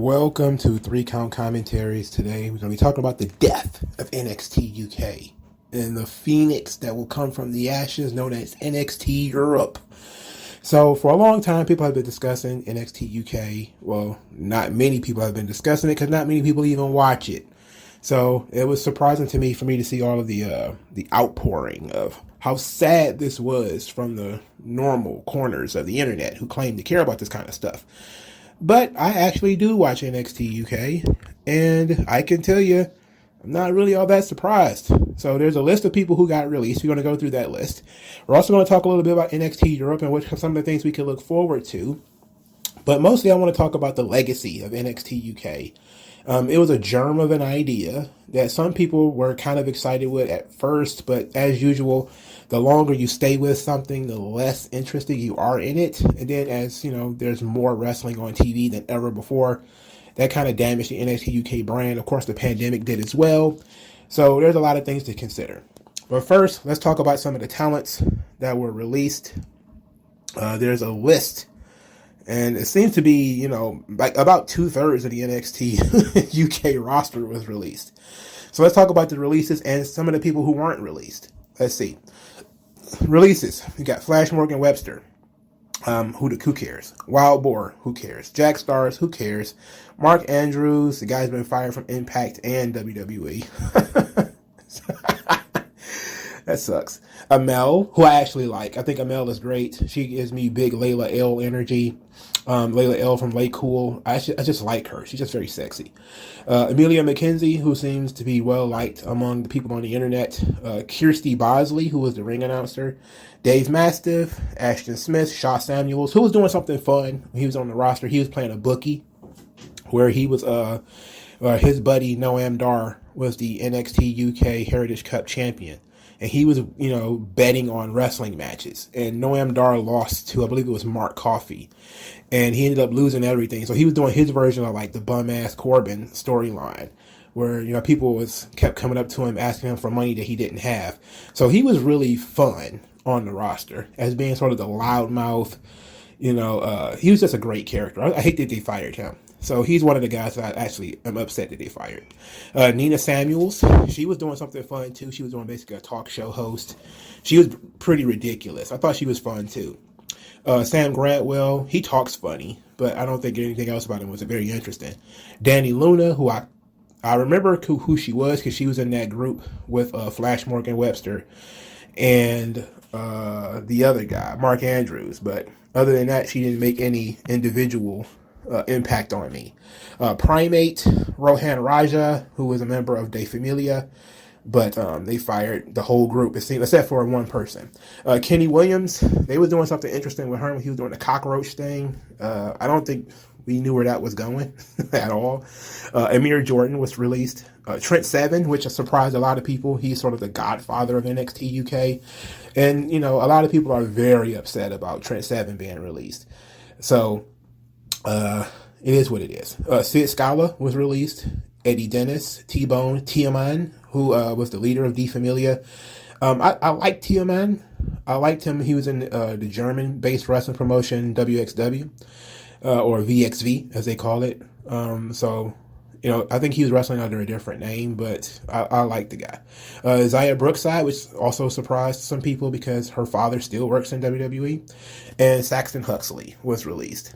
Welcome to 3 Count Commentaries. Today we're going to be talking about the death of NXT UK and the phoenix that will come from the ashes known as NXT Europe. So for a long time people have been discussing NXT UK. Well, not many people have been discussing it because not many people even watch it. So it was surprising to me to see all of the outpouring of how sad this was from the normal corners of the internet who claim to care about this kind of stuff. But I actually do watch NXT UK, and I can tell you, I'm not really all that surprised. So there's a list of people who got released. We're going to go through that list. We're also going to talk a little bit about NXT Europe and what some of the things we can look forward to. But mostly I want to talk about the legacy of NXT UK. It was a germ of an idea that some people were kind of excited with at first, but as usual, the longer you stay with something, the less interested you are in it. And then as, you know, there's more wrestling on TV than ever before, that kind of damaged the NXT UK brand. Of course, the pandemic did as well. So there's a lot of things to consider. But first, let's talk about some of the talents that were released. There's a list. And it seems to be, you know, like about 2/3 of the NXT UK roster was released. So let's talk about the releases and some of the people who weren't released. Let's see. Releases. We got Flash Morgan Webster. Who cares? Wild Boar. Who cares? Jack Stars. Who cares? Mark Andrews. The guy's been fired from Impact and WWE. That sucks. Amel, who I actually like. I think Amel is great. She gives me big Layla L energy. Layla L from Lay Cool. I just like her. She's just very sexy. Amelia McKenzie, who seems to be well liked among the people on the internet. Kirsty Bosley, who was the ring announcer. Dave Mastiff, Ashton Smith, Shaw Samuels, who was doing something fun when he was on the roster. He was playing a bookie where he was his buddy Noam Dar was the NXT UK Heritage Cup champion. And he was, you know, betting on wrestling matches. And Noam Dar lost to, I believe it was Mark Coffey. And he ended up losing everything. So he was doing his version of like the bum-ass Corbin storyline. Where, you know, people kept coming up to him asking him for money that he didn't have. So he was really fun on the roster. As being sort of the loudmouth, you know, he was just a great character. I hate that they fired him. So he's one of the guys that I actually am upset that they fired. Nina Samuels, she was doing something fun too. She was doing basically a talk show host. She was pretty ridiculous. I thought she was fun too. Sam Grantwell, he talks funny, but I don't think anything else about him was very interesting. Danny Luna, who I remember who she was because she was in that group with Flash Morgan Webster and the other guy, Mark Andrews. But other than that, she didn't make any individual impact on me. Primate, Rohan Raja, who was a member of De Familia, but they fired the whole group, it seemed, except for one person. Kenny Williams, they was doing something interesting with her when he was doing the cockroach thing. I don't think we knew where that was going at all. Amir Jordan was released. Trent Seven, which surprised a lot of people. He's sort of the godfather of NXT UK. And, you know, a lot of people are very upset about Trent Seven being released. So, it is what it is. Sid Scala was released. Eddie Dennis, T-Bone, Tiaman, who was the leader of De Familia. I like Tiaman. I liked him. He was in the German-based wrestling promotion WXW, or VXV, as they call it. So, you know, I think he was wrestling under a different name, but I like the guy. Zaya Brookside, which also surprised some people because her father still works in WWE. And Saxton Huxley was released.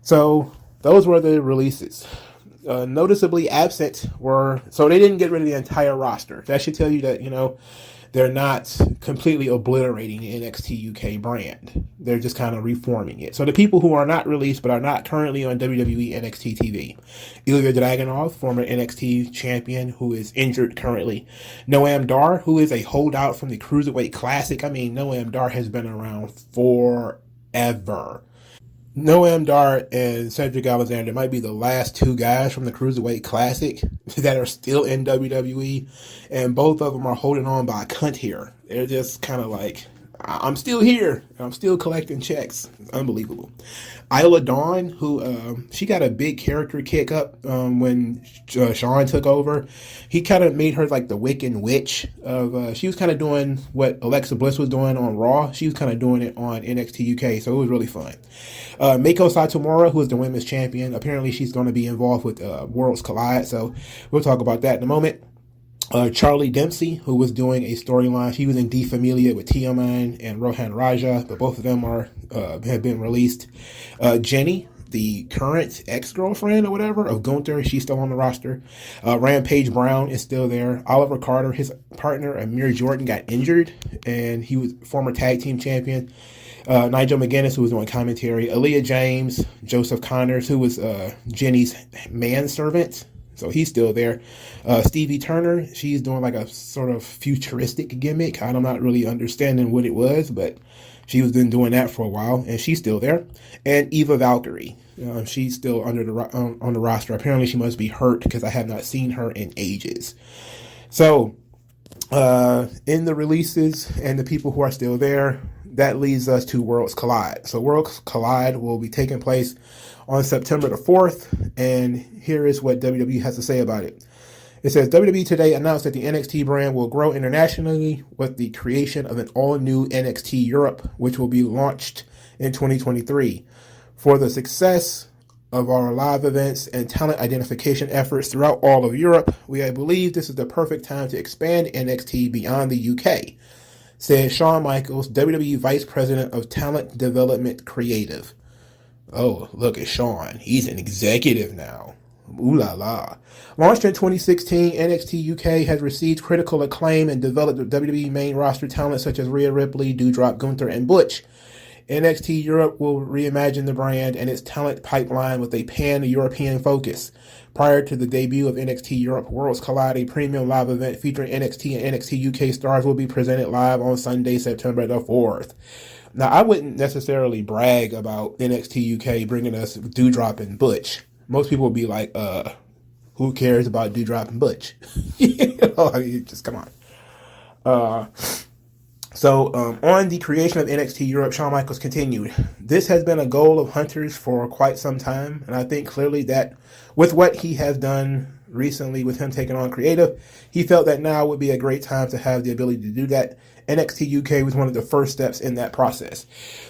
So those were the releases. Noticeably absent were, so they didn't get rid of the entire roster. That should tell you that, you know, they're not completely obliterating the NXT UK brand. They're just kind of reforming it. So the people who are not released but are not currently on WWE NXT TV. Ilya Dragunov, former NXT champion who is injured currently. Noam Dar, who is a holdout from the Cruiserweight Classic. I mean, Noam Dar has been around forever. Noam Dar and Cedric Alexander might be the last two guys from the Cruiserweight Classic that are still in WWE, and both of them are holding on by a cunt here. They're just kind of like, I'm still here. I'm still collecting checks. It's unbelievable. Isla Dawn, who she got a big character kick up when Sean took over. He kind of made her like the Wiccan Witch. She was kind of doing what Alexa Bliss was doing on Raw. She was kind of doing it on NXT UK, so it was really fun. Mako Satomura, who is the women's champion, apparently she's going to be involved with Worlds Collide, so we'll talk about that in a moment. Charlie Dempsey, who was doing a storyline. She was in D Familia with Tiaman and Rohan Raja, but both of them have been released. Jenny, the current ex-girlfriend or whatever of Gunther, she's still on the roster. Rampage Brown is still there. Oliver Carter, his partner, Amir Jordan, got injured, and he was former tag team champion. Nigel McGuinness, who was doing commentary. Aaliyah James, Joseph Connors, who was Jenny's manservant. So he's still there. Stevie Turner, she's doing like a sort of futuristic gimmick. I'm not really understanding what it was, but she was been doing that for a while, and she's still there. And Eva Valkyrie, she's still under on the roster. Apparently, she must be hurt because I have not seen her in ages. So, in the releases and the people who are still there, that leads us to Worlds Collide. So Worlds Collide will be taking place on September the 4th, and here is what WWE has to say about it. It says, WWE today announced that the NXT brand will grow internationally with the creation of an all-new NXT Europe, which will be launched in 2023. For the success of our live events and talent identification efforts throughout all of Europe, I believe this is the perfect time to expand NXT beyond the UK, said Shawn Michaels, WWE Vice President of Talent Development Creative. Oh, look at Shawn. He's an executive now. Ooh la la. Launched in 2016, NXT UK has received critical acclaim and developed WWE main roster talent such as Rhea Ripley, Doudrop, Gunther, and Butch. NXT Europe will reimagine the brand and its talent pipeline with a pan-European focus. Prior to the debut of NXT Europe, Worlds Collide, a premium live event featuring NXT and NXT UK stars, will be presented live on Sunday, September the 4th. Now, I wouldn't necessarily brag about NXT UK bringing us Doudrop and Butch. Most people would be like, who cares about Doudrop and Butch? Just come on. So, on the creation of NXT Europe, Shawn Michaels continued, this has been a goal of Hunter's for quite some time, and I think clearly that with what he has done recently with him taking on creative, he felt that now would be a great time to have the ability to do that. NXT UK was one of the first steps in that process.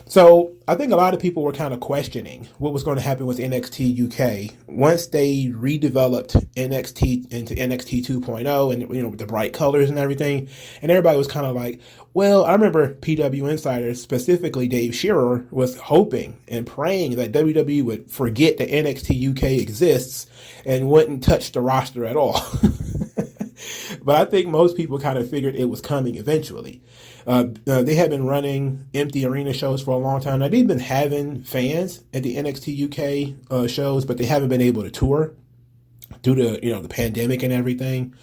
So I think a lot of people were kind of questioning what was going to happen with NXT UK once they redeveloped NXT into NXT 2.0 and, with the bright colors and everything. And everybody was kind of like, well, I remember PW Insiders, specifically Dave Shearer, was hoping and praying that WWE would forget that NXT UK exists and wouldn't touch the roster at all. But I think most people kind of figured it was coming eventually. They had been running empty arena shows for a long time. Now, they've been having fans at the NXT UK shows, but they haven't been able to tour due to, the pandemic and everything.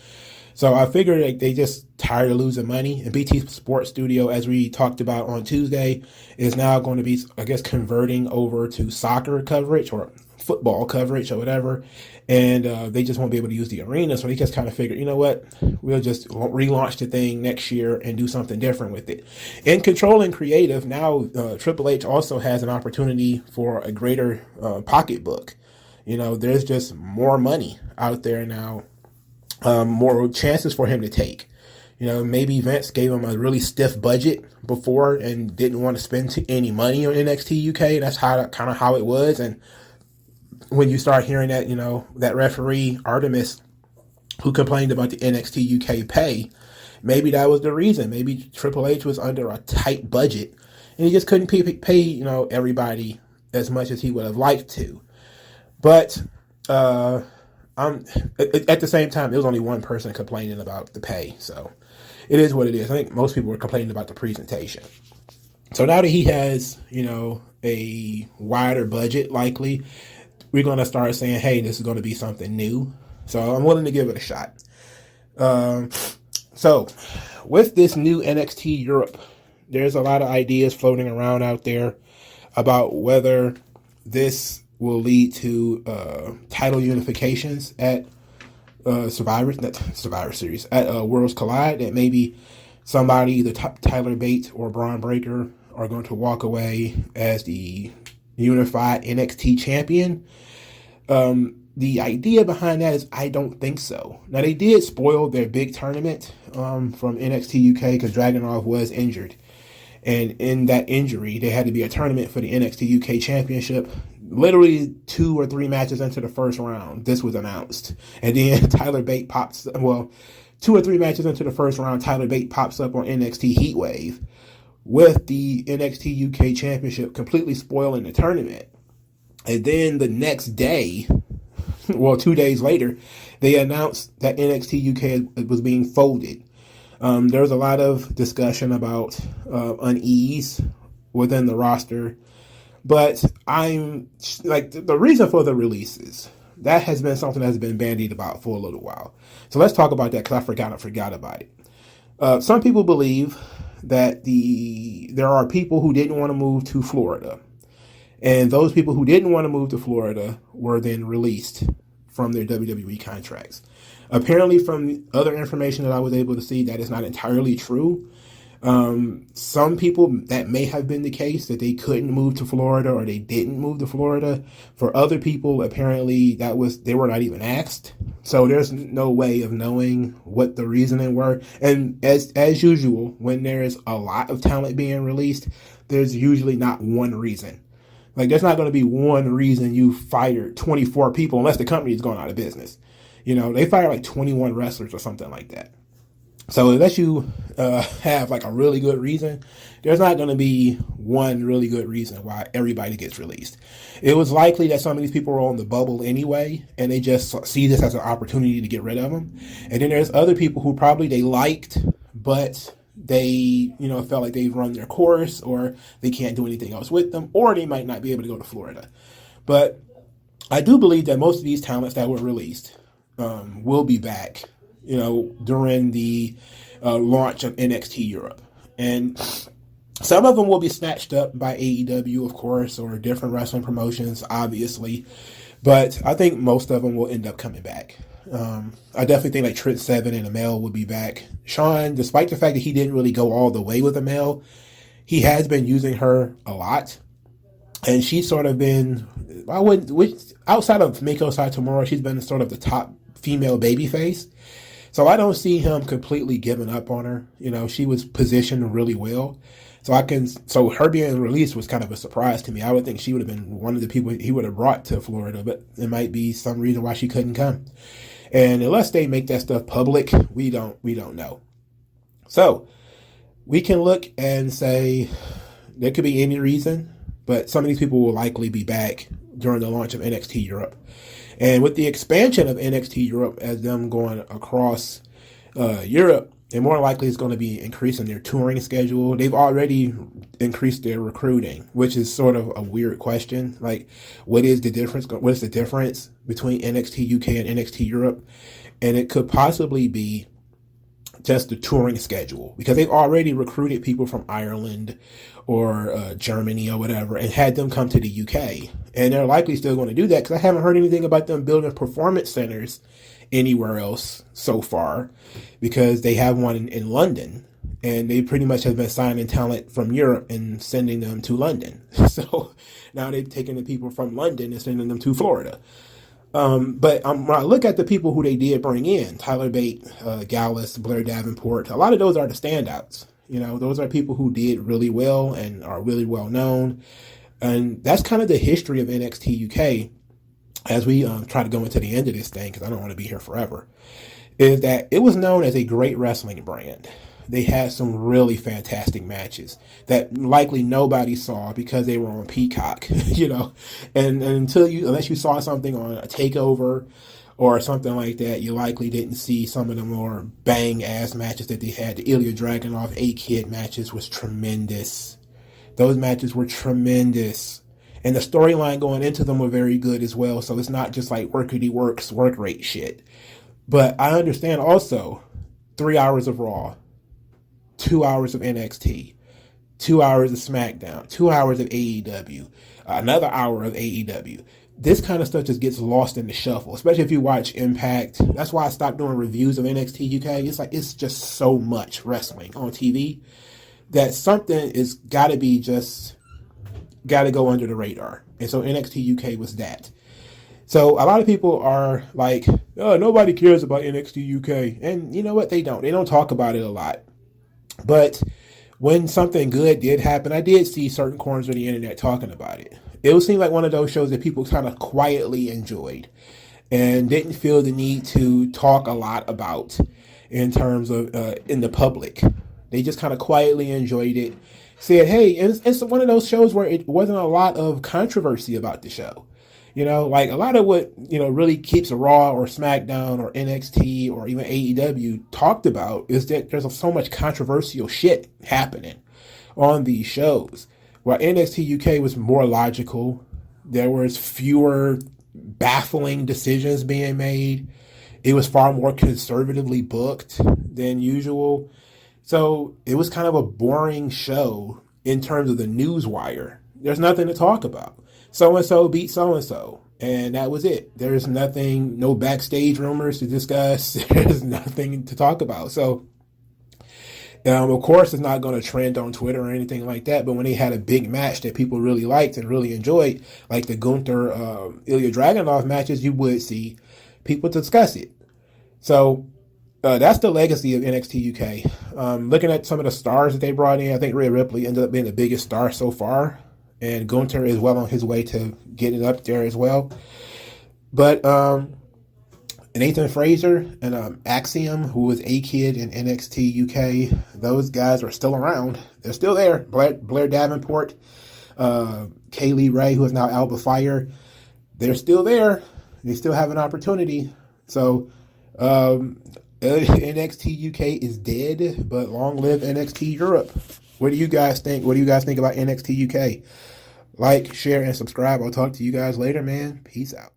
So I figured like they just tired of losing money. And BT Sports Studio, as we talked about on Tuesday, is now going to be, I guess, converting over to soccer coverage or football coverage or whatever. And they just won't be able to use the arena. So they just kind of figured, you know what, we'll just relaunch the thing next year and do something different with it. In controlling creative, now Triple H also has an opportunity for a greater pocketbook. There's just more money out there now, more chances for him to take. Maybe Vince gave him a really stiff budget before and didn't want to spend any money on NXT UK. That's kind of how it was. And when you start hearing that, that referee, Artemis, who complained about the NXT UK pay, maybe that was the reason. Maybe Triple H was under a tight budget and he just couldn't pay everybody as much as he would have liked to. But at the same time, there was only one person complaining about the pay. So it is what it is. I think most people were complaining about the presentation. So now that he has, a wider budget, likely, we're going to start saying, hey, this is going to be something new. So I'm willing to give it a shot. So with this new NXT Europe, there's a lot of ideas floating around out there about whether this will lead to title unifications at Survivor Series, at Worlds Collide, that maybe somebody, either Tyler Bate or Braun Breaker, are going to walk away as the unified NXT champion. The idea behind that is I don't think so. Now, they did spoil their big tournament from NXT UK because Dragunov was injured. And in that injury, there had to be a tournament for the NXT UK championship. Literally 2 or 3 matches into the first round, this was announced. And then Tyler Bate pops, 2 or 3 matches into the first round, Tyler Bate pops up on NXT Heatwave with the NXT UK championship, completely spoiling the tournament. And then the next day, 2 days later, they announced that NXT UK was being folded. There was a lot of discussion about unease within the roster, but I'm like, the reason for the releases, that has been something that's been bandied about for a little while. So let's talk about that, because I forgot about it. Some people believe that there are people who didn't want to move to Florida. And those people who didn't want to move to Florida were then released from their WWE contracts. Apparently, from other information that I was able to see, that is not entirely true. Some people, that may have been the case, that they couldn't move to Florida or they didn't move to Florida. For other people, apparently they were not even asked. So there's no way of knowing what the reasoning were. And as usual, when there's a lot of talent being released, there's usually not one reason. Like, there's not going to be one reason you fired 24 people unless the company is going out of business. They fired like 21 wrestlers or something like that. So unless you have like a really good reason, there's not going to be one really good reason why everybody gets released. It was likely that some of these people were on the bubble anyway, and they just see this as an opportunity to get rid of them. And then there's other people who probably they liked, but they, felt like they've run their course, or they can't do anything else with them, or they might not be able to go to Florida. But I do believe that most of these talents that were released will be back, during the launch of NXT Europe. And some of them will be snatched up by AEW, of course, or different wrestling promotions, obviously. But I think most of them will end up coming back. I definitely think like Trent Seven and Amel will be back. Sean, despite the fact that he didn't really go all the way with Amel, he has been using her a lot. And she's sort of been, outside of Mako Satomura, she's been sort of the top female babyface. So I don't see him completely giving up on her. She was positioned really well. So her being released was kind of a surprise to me. I would think she would have been one of the people he would have brought to Florida, but there might be some reason why she couldn't come. And unless they make that stuff public, we don't know. So we can look and say there could be any reason, but some of these people will likely be back during the launch of NXT Europe. And with the expansion of NXT Europe, as them going across Europe, and more likely it's going to be increasing their touring schedule. They've already increased their recruiting, which is sort of a weird question. Like, what is the difference? What is the difference between NXT UK and NXT Europe? And it could possibly be just the touring schedule, because they've already recruited people from Ireland or Germany or whatever and had them come to the UK. And they're likely still going to do that, because I haven't heard anything about them building performance centers anywhere else so far, because they have one in London, and they pretty much have been signing talent from Europe and sending them to London. So now they've taken the people from London and sending them to Florida. But when I look at the people who they did bring in, Tyler Bate, Gallus, Blair Davenport, a lot of those are the standouts. Those are people who did really well and are really well known. And that's kind of the history of NXT UK, as we try to go into the end of this thing, because I don't want to be here forever, is that it was known as a great wrestling brand. They had some really fantastic matches that likely nobody saw because they were on Peacock, and unless you saw something on a takeover or something like that, you likely didn't see some of the more bang-ass matches that they had. The Ilya Dragunov A-Kid matches was tremendous. Those matches were tremendous. And the storyline going into them were very good as well. So it's not just like workity works, work rate shit. But I understand also 3 hours of Raw, 2 hours of NXT, 2 hours of SmackDown, 2 hours of AEW, another hour of AEW, this kind of stuff just gets lost in the shuffle, especially if you watch Impact. That's why I stopped doing reviews of NXT UK. It's like, it's just so much wrestling on TV that something is got to go under the radar. And so NXT UK was that. So a lot of people are like, oh, nobody cares about NXT UK. And you know what? They don't. They don't talk about it a lot. But when something good did happen, I did see certain corners of the internet talking about it. It would seem like one of those shows that people kind of quietly enjoyed and didn't feel the need to talk a lot about in terms of in the public. They just kind of quietly enjoyed it, said, hey, and it's one of those shows where it wasn't a lot of controversy about the show. You know, like a lot of what, you know, really keeps Raw or SmackDown or NXT or even AEW talked about is that there's so much controversial shit happening on these shows. While NXT UK was more logical, there was fewer baffling decisions being made. It was far more conservatively booked than usual. So it was kind of a boring show in terms of the news wire. There's nothing to talk about. So-and-so beat so-and-so, and that was it. There's nothing, no backstage rumors to discuss. There's nothing to talk about. So, of course, it's not going to trend on Twitter or anything like that, but when they had a big match that people really liked and really enjoyed, like the Gunther Ilya Dragunov matches, you would see people discuss it. So, that's the legacy of NXT UK. Looking at some of the stars that they brought in, I think Rhea Ripley ended up being the biggest star so far. And Gunther is well on his way to getting up there as well. But Nathan Fraser and Axiom, who was A-Kid in NXT UK, those guys are still around. They're still there. Blair Davenport, Kaylee Ray, who is now Alba Fire, they're still there. They still have an opportunity. So NXT UK is dead, but long live NXT Europe. What do you guys think? What do you guys think about NXT UK? Like, share, and subscribe. I'll talk to you guys later, man. Peace out.